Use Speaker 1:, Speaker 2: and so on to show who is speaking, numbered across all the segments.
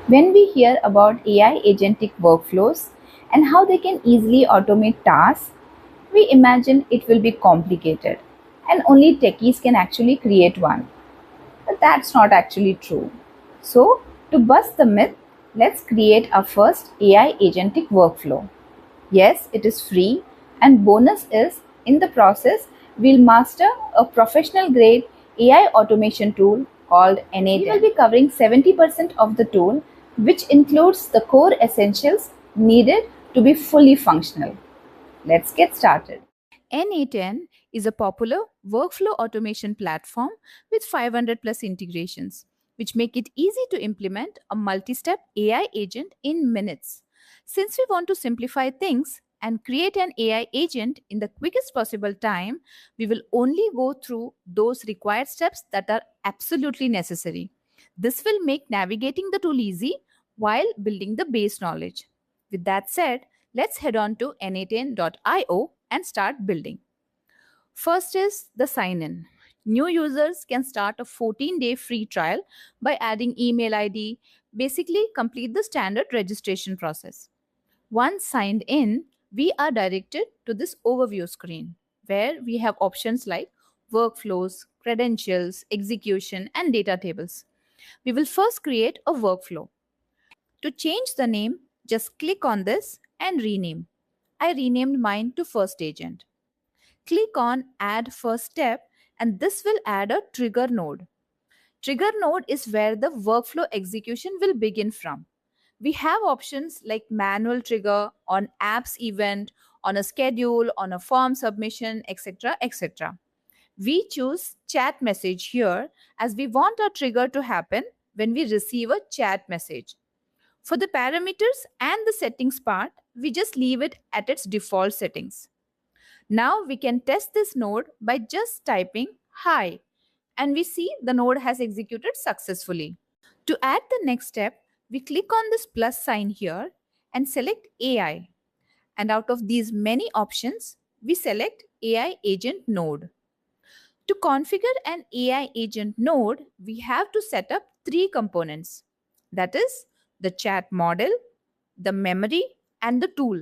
Speaker 1: When we hear about AI agentic workflows and how they can easily automate tasks, we imagine it will be complicated and only techies can actually create one. But that's not actually true. So, to bust the myth, let's create our first AI agentic workflow. Yes, it is free, and bonus is in the process, we'll master a professional grade AI automation tool called n8n. We will be covering 70% of the tool, which includes the core essentials needed to be fully functional. Let's get started.
Speaker 2: n8n is a popular workflow automation platform with 500 plus integrations, which make it easy to implement a multi-step AI agent in minutes. Since we want to simplify things and create an AI agent in the quickest possible time, we will only go through those required steps that are absolutely necessary. This will make navigating the tool easy while building the base knowledge. With that said, let's head on to n8n.io and start building. First is the sign in. New users can start a 14-day free trial by adding email ID, basically complete the standard registration process. Once signed in, we are directed to this overview screen where we have options like workflows, credentials, execution, and data tables. We will first create a workflow. To change the name, just click on this and rename. I renamed mine to First Agent. Click on Add First Step and this will add a trigger node. Trigger node is where the workflow execution will begin from. We have options like manual trigger on apps event, on a schedule, on a form submission, etc. etc. We choose chat message here as we want our trigger to happen when we receive a chat message. For the parameters and the settings part, we just leave it at its default settings. Now we can test this node by just typing hi and we see the node has executed successfully. To add the next step, we click on this plus sign here and select AI. And out of these many options, we select AI agent node. To configure an AI agent node, we have to set up three components. That is the chat model, the memory, and the tool.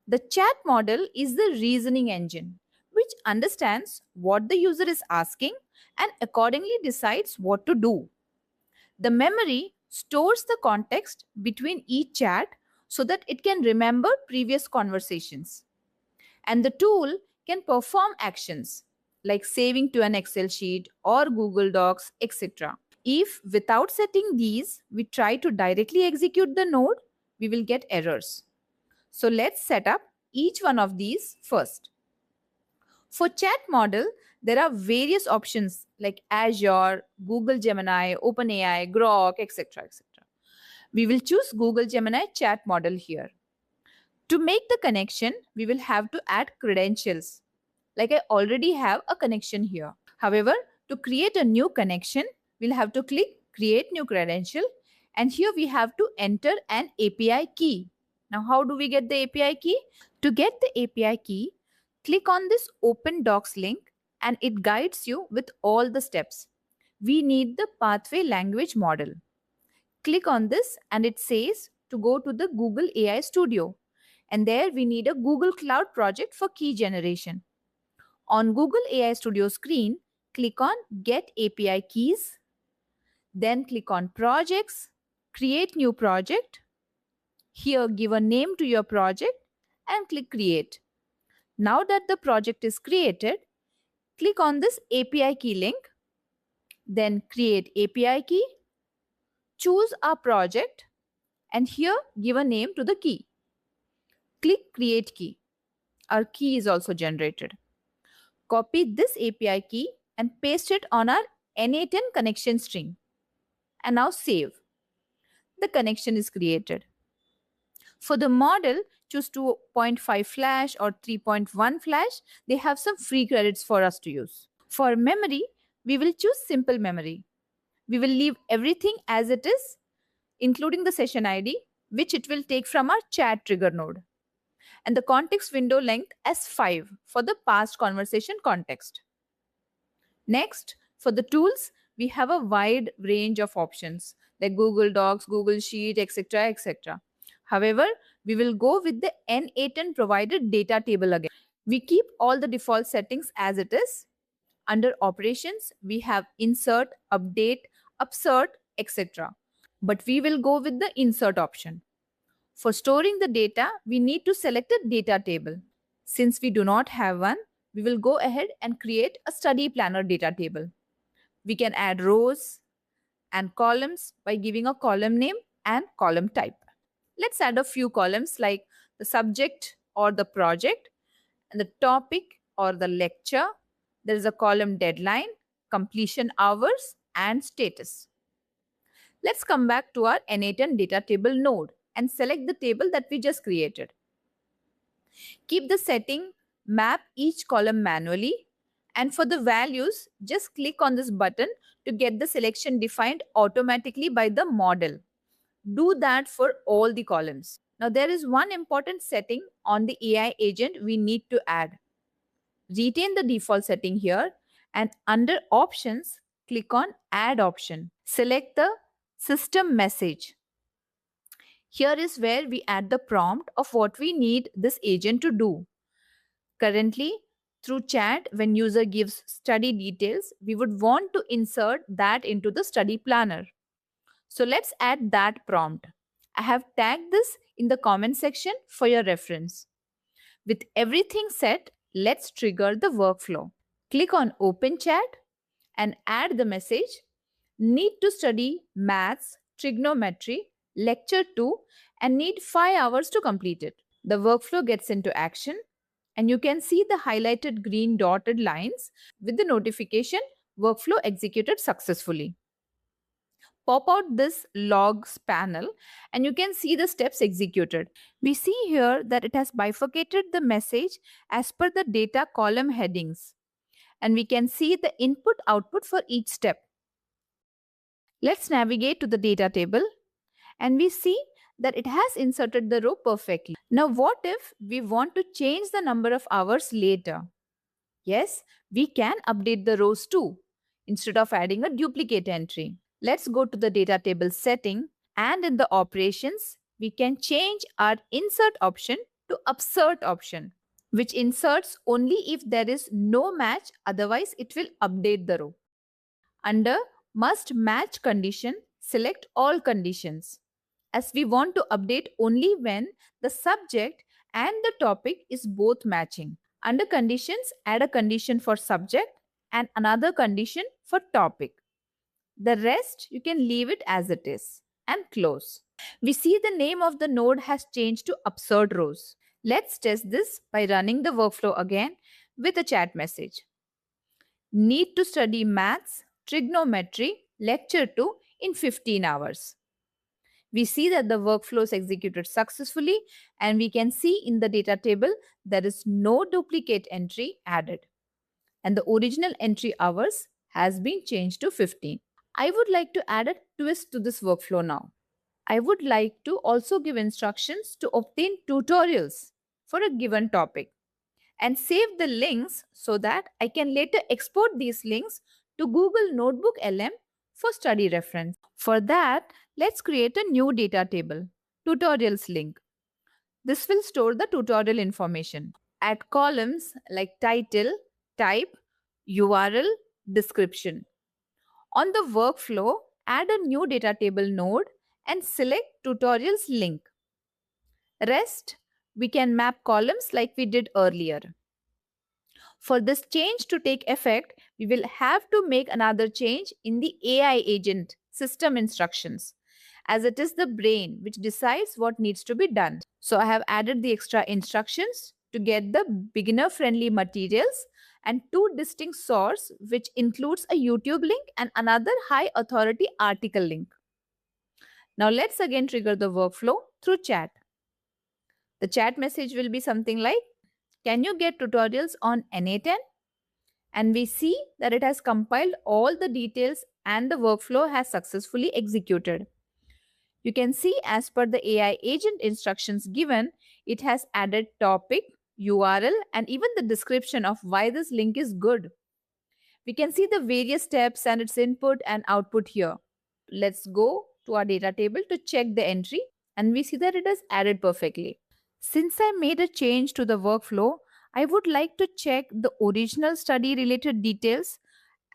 Speaker 2: The chat model is the reasoning engine, which understands what the user is asking and accordingly decides what to do. The memory stores the context between each chat so that it can remember previous conversations. And the tool can perform actions like saving to an Excel sheet or Google Docs, etc. If without setting these, we try to directly execute the node, we will get errors. So let's set up each one of these first. For chat model, there are various options like Azure, Google Gemini, OpenAI, Grok, etc. etc. We will choose Google Gemini chat model here. To make the connection, we will have to add credentials. Like I already have a connection here. However, to create a new connection, we'll have to click create new credential and here we have to enter an API key. Now, how do we get the API key? To get the API key, click on this Open Docs link and it guides you with all the steps. We need the pathway language model. Click on this and it says to go to the Google AI Studio. And there we need a Google Cloud project for key generation. On Google AI Studio screen, click on Get API Keys. Then click on Projects, Create New Project. Here give a name to your project and click Create. Now that the project is created, click on this API key link. Then create API key. Choose our project and here give a name to the key. Click Create Key. Our key is also generated. Copy this API key and paste it on our n8n connection string. And now save. The connection is created. For the model, choose 2.5 flash or 3.1 flash. They have some free credits for us to use. For memory, we will choose simple memory. We will leave everything as it is, including the session ID, which it will take from our chat trigger node. And the context window length as 5 for the past conversation context. Next, for the tools, we have a wide range of options like Google Docs, Google Sheet, etc. etc. However, we will go with the n8n provided data table again. We keep all the default settings as it is. Under operations, we have insert, update, upsert, etc. But we will go with the insert option. For storing the data, we need to select a data table. Since we do not have one, we will go ahead and create a study planner data table. We can add rows and columns by giving a column name and column type. Let's add a few columns like the subject or the project, and the topic or the lecture. There is a column deadline, completion hours, and status. Let's come back to our n8n data table node and select the table that we just created. Keep the setting map each column manually, and for the values, just click on this button to get the selection defined automatically by the model. Do that for all the columns. Now there is one important setting on the AI agent we need to add. Retain the default setting here, and under options, click on add option. Select the system message. Here is where we add the prompt of what we need this agent to do. Currently, through chat, when user gives study details, we would want to insert that into the study planner. So let's add that prompt. I have tagged this in the comment section for your reference. With everything set, let's trigger the workflow. Click on Open Chat and add the message, need to study maths, trigonometry, lecture 2, and need 5 hours to complete it. The workflow gets into action, and you can see the highlighted green dotted lines with the notification workflow executed successfully. Pop out this logs panel and you can see the steps executed. We see here that it has bifurcated the message as per the data column headings, and we can see the input output for each step. Let's navigate to the data table, and we see that it has inserted the row perfectly. Now what if we want to change the number of hours later? Yes, we can update the rows too, instead of adding a duplicate entry. Let's go to the data table setting, and in the operations, we can change our insert option to upsert option, which inserts only if there is no match, otherwise it will update the row. Under must match condition, select all conditions, as we want to update only when the subject and the topic is both matching. Under conditions, add a condition for subject and another condition for topic. The rest you can leave it as it is and close. We see the name of the node has changed to upsert rows. Let's test this by running the workflow again with a chat message. Need to study maths, trigonometry, lecture 2 in 15 hours. We see that the workflow is executed successfully, and we can see in the data table there is no duplicate entry added, and the original entry hours has been changed to 15. I would like to add a twist to this workflow now. I would like to also give instructions to obtain tutorials for a given topic and save the links so that I can later export these links to Google Notebook LM for study reference. For that, let's create a new data table, tutorials link. This will store the tutorial information. Add columns like title, type, URL, description. On the workflow, add a new data table node and select tutorials link. Rest, we can map columns like we did earlier. For this change to take effect, we will have to make another change in the AI agent system instructions, as it is the brain which decides what needs to be done. So I have added the extra instructions to get the beginner friendly materials and two distinct source, which includes a YouTube link and another high authority article link. Now let's again trigger the workflow through chat. The chat message will be something like, can you get tutorials on n8n? And we see that it has compiled all the details and the workflow has successfully executed. You can see as per the AI agent instructions given, it has added topic, URL, and even the description of why this link is good. We can see the various steps and its input and output here. Let's go to our data table to check the entry, and we see that it is added perfectly. Since I made a change to the workflow, I would like to check the original study related details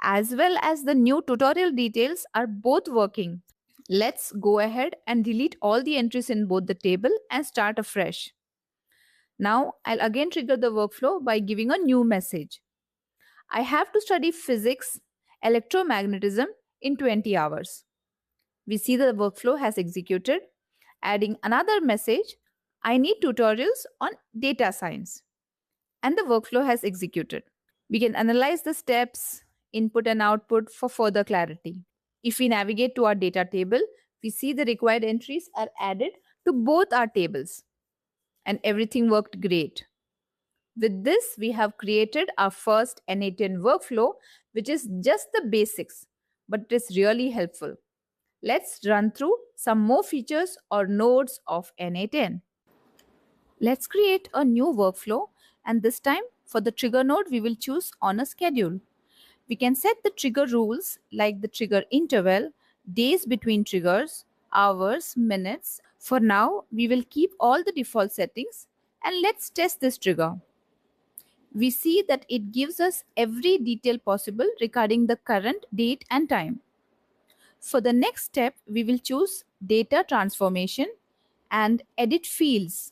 Speaker 2: as well as the new tutorial details are both working. Let's go ahead and delete all the entries in both the table and start afresh. Now I'll again trigger the workflow by giving a new message. I have to study physics, electromagnetism in 20 hours. We see that the workflow has executed, adding another message. I need tutorials on data science, and the workflow has executed. We can analyze the steps, input and output for further clarity. If we navigate to our data table, we see the required entries are added to both our tables, and everything worked great. With this, we have created our first n8n workflow, which is just the basics, but it is really helpful. Let's run through some more features or nodes of n8n. Let's create a new workflow, and this time for the trigger node, we will choose on a schedule. We can set the trigger rules like the trigger interval, days between triggers, hours, minutes. For now, we will keep all the default settings, and let's test this trigger. We see that it gives us every detail possible regarding the current date and time. For the next step, we will choose data transformation and edit fields.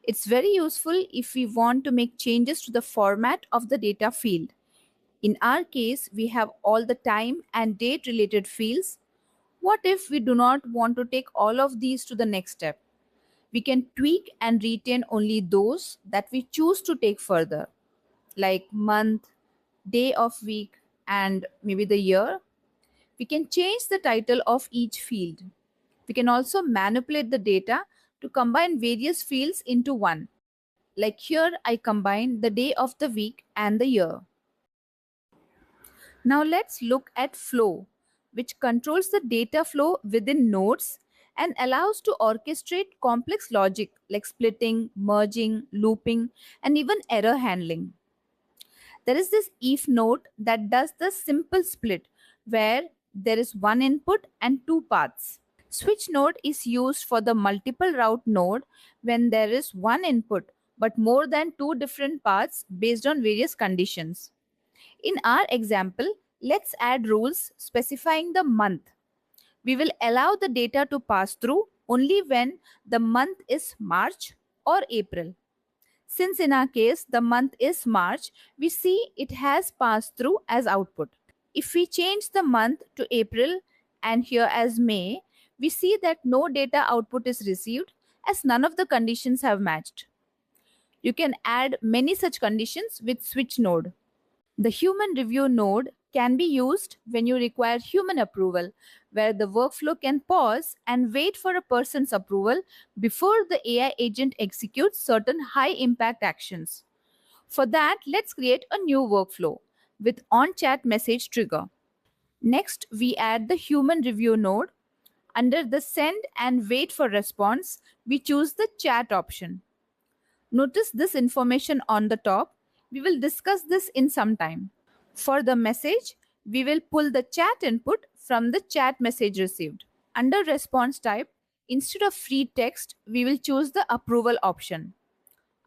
Speaker 2: It's very useful if we want to make changes to the format of the data field. In our case, we have all the time and date related fields. What if we do not want to take all of these to the next step? We can tweak and retain only those that we choose to take further, like month, day of week, and maybe the year. We can change the title of each field. We can also manipulate the data to combine various fields into one. Like here, I combine the day of the week and the year. Now let's look at flow, which controls the data flow within nodes and allows to orchestrate complex logic like splitting, merging, looping, and even error handling. There is this if node that does the simple split where there is one input and two paths. Switch node is used for the multiple route node when there is one input but more than two different paths based on various conditions. In our example, let's add rules specifying the month. We will allow the data to pass through only when the month is March or April. Since in our case the month is March, we see it has passed through as output. If we change the month to April and here as May, we see that no data output is received as none of the conditions have matched. You can add many such conditions with switch node. The human review node can be used when you require human approval, where the workflow can pause and wait for a person's approval before the AI agent executes certain high impact actions. For that, let's create a new workflow with on-chat message trigger. Next, we add the human review node. Under the send and wait for response, we choose the chat option. Notice this information on the top. We will discuss this in some time. For the message, we will pull the chat input from the chat message received. Under response type, instead of free text, we will choose the approval option.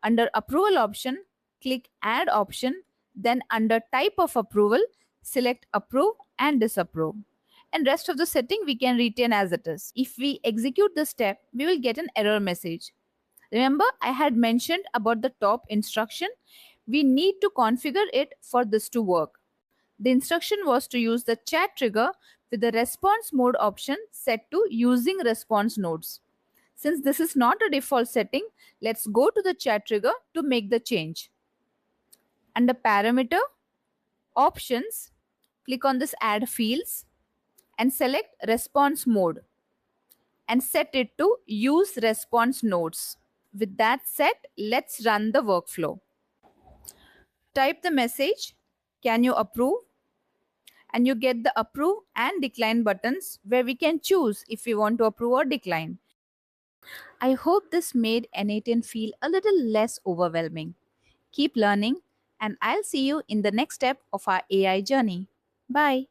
Speaker 2: Under approval option, click add option. Then under type of approval, select approve and disapprove. And rest of the setting we can retain as it is. If we execute the step, we will get an error message. Remember, I had mentioned about the top instruction. We need to configure it for this to work. The instruction was to use the chat trigger with the response mode option set to using response nodes. Since this is not a default setting, let's go to the chat trigger to make the change. Under parameter, options, click on this add fields and select response mode and set it to use response nodes. With that set, let's run the workflow. Type the message, can you approve? And you get the approve and decline buttons where we can choose if we want to approve or decline. I hope this made n8n feel a little less overwhelming. Keep learning, and I'll see you in the next step of our AI journey. Bye.